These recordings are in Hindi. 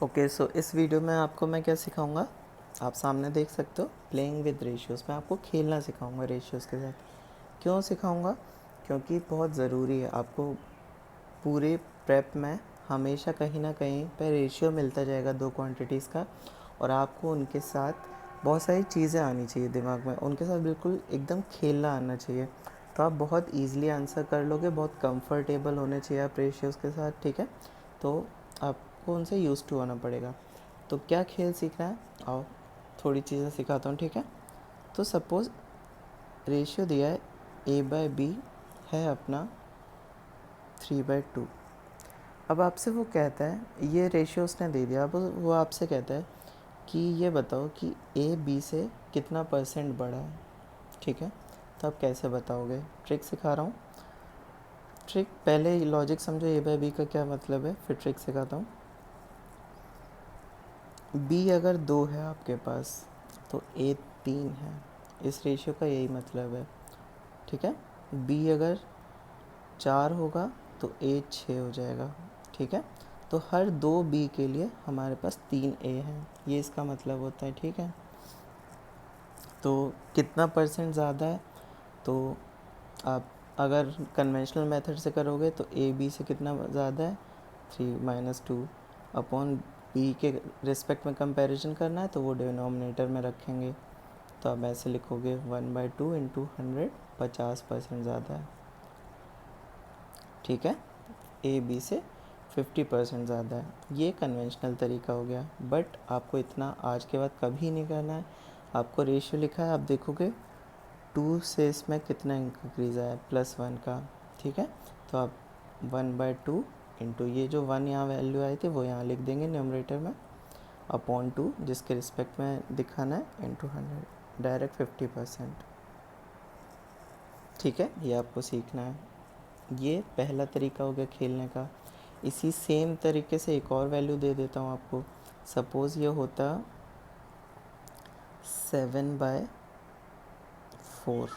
ओके सो इस वीडियो में आपको मैं क्या सिखाऊंगा, आप सामने देख सकते हो प्लेइंग विद रेशियोज़। मैं आपको खेलना सिखाऊंगा रेशियोज़ के साथ। क्यों सिखाऊंगा? क्योंकि बहुत ज़रूरी है। आपको पूरे प्रेप में हमेशा कहीं ना कहीं पे रेशियो मिलता जाएगा दो क्वांटिटीज़ का, और आपको उनके साथ बहुत सारी चीज़ें आनी चाहिए दिमाग में, उनके साथ बिल्कुल एकदम खेलना आना चाहिए। तो आप बहुत ईजिली आंसर कर लोगे, बहुत कंफर्टेबल होने चाहिए आप रेशियोज़ के साथ, ठीक है। तो आपको उनसे यूज़ टू होना पड़ेगा। तो क्या खेल सीखना है, आओ थोड़ी चीज़ें सिखाता हूँ, ठीक है। तो सपोज़ रेशियो दिया है A/B है अपना 3/2। अब आपसे वो कहता है, ये रेशियो उसने दे दिया, अब वो आपसे कहता है कि ये बताओ कि A B से कितना % बड़ा है, ठीक है। तो आप कैसे बताओगे? ट्रिक सिखा रहा हूँ। ट्रिक पहले लॉजिक समझो, A/B का क्या मतलब है, फिर ट्रिक सिखाता हूँ। B अगर 2 है आपके पास तो A 3 है। इस रेशियो का यही मतलब है, ठीक है। B अगर 4 होगा तो A 6 हो जाएगा, ठीक है। तो हर 2 B के लिए हमारे पास 3 A हैं, ये इसका मतलब होता है, ठीक है। तो कितना % ज़्यादा है, तो आप अगर कन्वेंशनल मेथड से करोगे तो A B से कितना ज़्यादा है, 3 - 2 अपॉन B के रिस्पेक्ट में कंपैरिजन करना है तो वो डिनोमिनेटर में रखेंगे। तो आप ऐसे लिखोगे 1/2 इंटू 100, 50% ज़्यादा है, ठीक है। A B से 50% ज़्यादा है। ये कन्वेंशनल तरीका हो गया, बट आपको इतना आज के बाद कभी नहीं करना है। आपको रेशियो लिखा है, आप देखोगे 2 से इसमें कितना इंक्रीज़ आया, +1 का, ठीक है। तो आप 1/2 इंटू ये जो 1 यहाँ वैल्यू आई थी वो यहाँ लिख देंगे न्यूमरेटर में, अपॉन 2 जिसके रिस्पेक्ट में दिखाना है, इंटू 100, डायरेक्ट 50%, ठीक है। ये आपको सीखना है। ये पहला तरीका हो गया खेलने का। इसी सेम तरीके से एक और वैल्यू दे देता हूँ आपको। सपोज़ ये होता 7/4,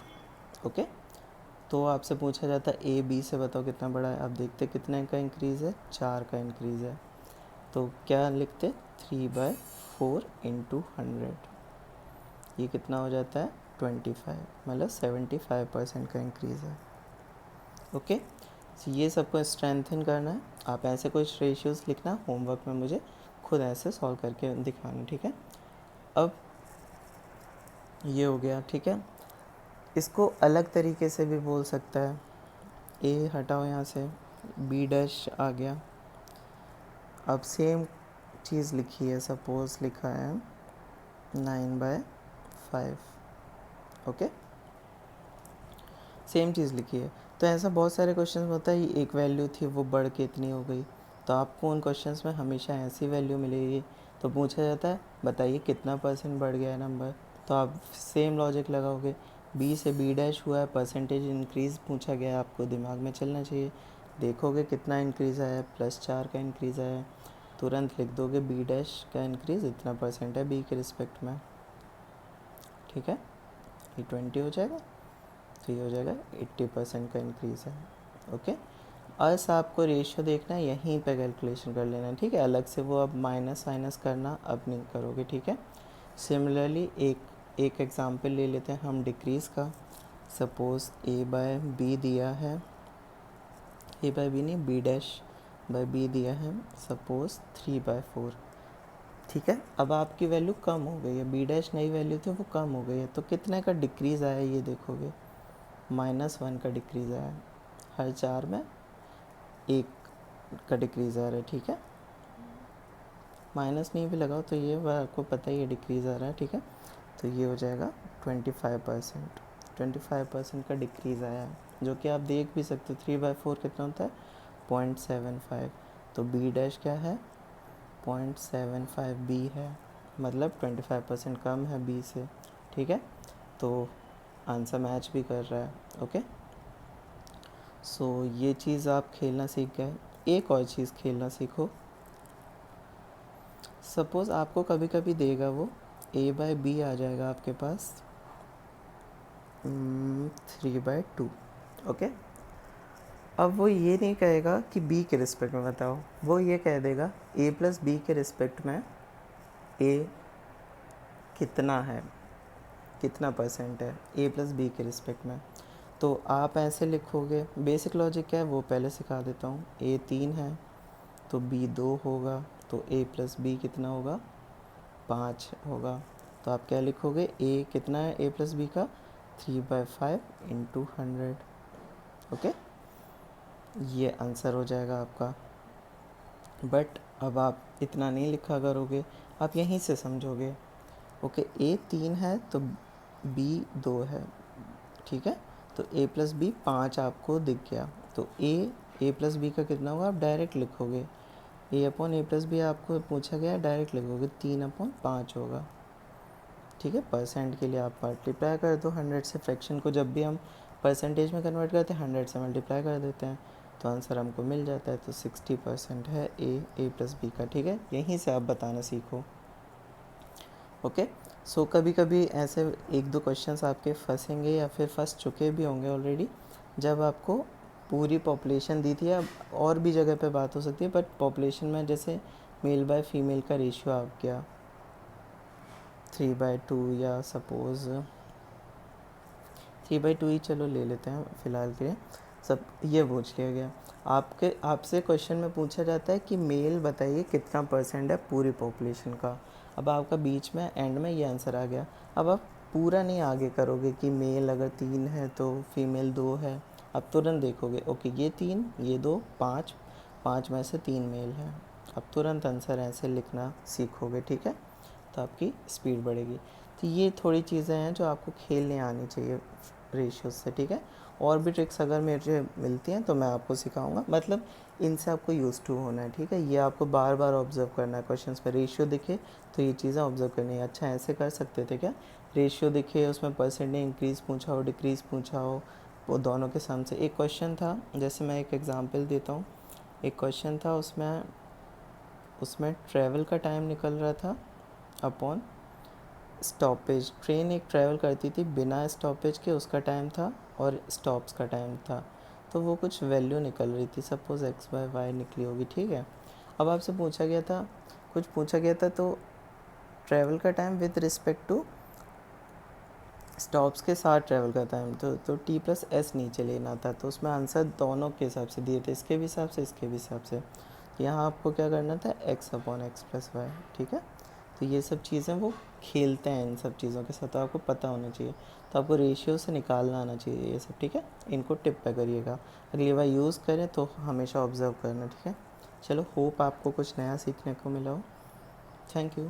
ओके। तो आपसे पूछा जाता है A B से बताओ कितना बड़ा है। आप देखते कितने का इंक्रीज़ है, 4 का इंक्रीज़ है। तो क्या लिखते, 3/4 इंटू 100, ये कितना हो जाता है, 25, मतलब 75% का इंक्रीज़ है, ओके। तो ये सबको स्ट्रेंथन करना है। आप ऐसे कुछ रेशियोज़ लिखना होमवर्क में, मुझे खुद ऐसे सॉल्व करके दिखाना, ठीक है। अब ये हो गया, ठीक है। इसको अलग तरीके से भी बोल सकता है। A हटाओ यहाँ से, B' आ गया। अब सेम चीज़ लिखी है, सपोज़ लिखा है 9/5, ओके। सेम चीज़ लिखी है। तो ऐसा बहुत सारे क्वेश्चन होता है, एक वैल्यू थी वो बढ़ के इतनी हो गई, तो आपको उन क्वेश्चंस में हमेशा ऐसी वैल्यू मिलेगी। तो पूछा जाता है बताइए कितना % बढ़ गया है नंबर, तो आप सेम लॉजिक लगाओगे। B से B' हुआ है, परसेंटेज इंक्रीज़ पूछा गया है, आपको दिमाग में चलना चाहिए। देखोगे कितना इंक्रीज़ आया है, +4 का इंक्रीज़ आया है, तुरंत लिख दोगे B' का इंक्रीज़ इतना % है B के रिस्पेक्ट में, ठीक है। ये 20 हो जाएगा, तो ये हो जाएगा 80% का इंक्रीज़ है, ओके। बस आपको रेशियो देखना है, यहीं पे कैलकुलेशन कर लेना है, ठीक है। अलग से वो अब माइनस वाइनस करना अब नहीं करोगे, ठीक है। सिमिलरली एक एग्जांपल ले लेते हैं हम डिक्रीज़ का। सपोज़ A/B दिया है, A/B नहीं, B' दिया है, सपोज़ 3/4, ठीक है। अब आपकी वैल्यू कम हो गई है, B' नई वैल्यू थी वो कम हो गई है, तो कितने का डिक्रीज़ आया ये देखोगे, -1 का डिक्रीज़ आया है। हर 4 में 1 का डिक्रीज़ आ रहा है, ठीक है। माइनस नहीं भी लगाओ तो ये आपको पता ही है डिक्रीज़ आ रहा है, ठीक है। तो ये हो जाएगा 25%, 25% का डिक्रीज़ आया है, जो कि आप देख भी सकते हो। 3/4 कितना होता है, 0.75। तो B' क्या है, 0.75 B है, मतलब 25% कम है B से, ठीक है। तो आंसर मैच भी कर रहा है, ओके। सो ये चीज़ आप खेलना सीख गए। एक और चीज़ खेलना सीखो। सपोज़ आपको कभी कभी देगा वो A/B आ जाएगा आपके पास 3/2, ओके। अब वो ये नहीं कहेगा कि बी के रिस्पेक्ट में बताओ, वो ये कह देगा ए प्लस बी के रिस्पेक्ट में ए कितना है, कितना परसेंट है ए प्लस बी के रिस्पेक्ट में। तो आप ऐसे लिखोगे, बेसिक लॉजिक क्या है वो पहले सिखा देता हूँ। ए 3 है तो बी 2 होगा, तो ए प्लस बी कितना होगा, 5 होगा। तो आप क्या लिखोगे, ए कितना है ए प्लस बी का, 3/5 इंटू 100। ओके, ये आंसर हो जाएगा आपका। बट अब आप इतना नहीं लिखा करोगे, आप यहीं से समझोगे। ओके, ए 3 है तो बी 2 है, ठीक है। तो ए प्लस बी 5 आपको दिख गया, तो ए प्लस बी का कितना होगा, आप डायरेक्ट लिखोगे। ए अपॉन ए प्लस बी आपको पूछा गया, डायरेक्ट लिखोगे, 3/5 होगा, ठीक है। परसेंट के लिए आप मल्टीप्लाई कर दो 100 से। फ्रैक्शन को जब भी हम परसेंटेज में कन्वर्ट करते हैं 100 से मल्टीप्लाई कर देते हैं, तो आंसर हमको मिल जाता है। तो 60% है ए प्लस बी का, ठीक है। यहीं से आप बताना सीखो। ओके, सो कभी कभी ऐसे एक दो क्वेश्चंस आपके फंसेंगे या फिर फंस चुके भी होंगे ऑलरेडी, जब आपको पूरी पॉपुलेशन दी थी। अब और भी जगह पे बात हो सकती है, बट पॉपुलेशन में जैसे मेल बाय फीमेल का रेशियो आ गया 3/2, या सपोज़ 3/2 ही चलो ले लेते हैं फ़िलहाल के लिए, सब ये पूछ लिया गया। आपसे क्वेश्चन में पूछा जाता है कि मेल बताइए कितना परसेंट है पूरी पॉपुलेशन का। अब आपका बीच में एंड में ये आंसर आ गया। अब आप पूरा नहीं आगे करोगे कि मेल अगर 3 है तो फीमेल 2 है। अब तुरंत देखोगे, ओके ये 3 ये 2 5, 5 में से 3 मेल है। अब तुरंत आंसर ऐसे लिखना सीखोगे, ठीक है। तो आपकी स्पीड बढ़ेगी। तो ये थोड़ी चीज़ें हैं जो आपको खेलने आनी चाहिए रेशियोज से, ठीक है। और भी ट्रिक्स अगर मुझे मिलती हैं तो मैं आपको सिखाऊंगा, मतलब इनसे आपको यूज़ टू होना है, ठीक है। ये आपको बार बार ऑब्जर्व करना है। क्वेश्चंस पे रेशियो दिखे तो ये चीज़ें ऑब्जर्व करनी है। अच्छा ऐसे कर सकते थे क्या, रेशियो दिखे उसमें परसेंट ने इंक्रीज़ पूछा हो डिक्रीज़ पूछा हो, वो दोनों के सम से। एक क्वेश्चन था, जैसे मैं एक एग्ज़ाम्पल देता हूँ। एक क्वेश्चन था उसमें ट्रैवल का टाइम निकल रहा था अपॉन स्टॉपेज। ट्रेन एक ट्रैवल करती थी बिना स्टॉपेज के, उसका टाइम था, और स्टॉप्स का टाइम था। तो वो कुछ वैल्यू निकल रही थी, सपोज x/y निकली होगी, ठीक है। अब आपसे पूछा गया था तो ट्रैवल का time with respect to stops के साथ ट्रैवल का टाइम, तो t+s नीचे लेना था। तो उसमें आंसर दोनों के हिसाब से दिए थे, इसके भी हिसाब से इसके भी हिसाब से। यहाँ आपको क्या करना था, x/x+y, ठीक है। तो ये सब चीज़ें वो खेलते हैं इन सब चीज़ों के साथ, तो आपको पता होना चाहिए। तो आपको रेशियो से निकालना आना चाहिए ये सब, ठीक है। इनको टिप पे करिएगा, अगली बार यूज़ करें तो हमेशा ऑब्जर्व करना, ठीक है। चलो, होप आपको कुछ नया सीखने को मिला हो। Thank you.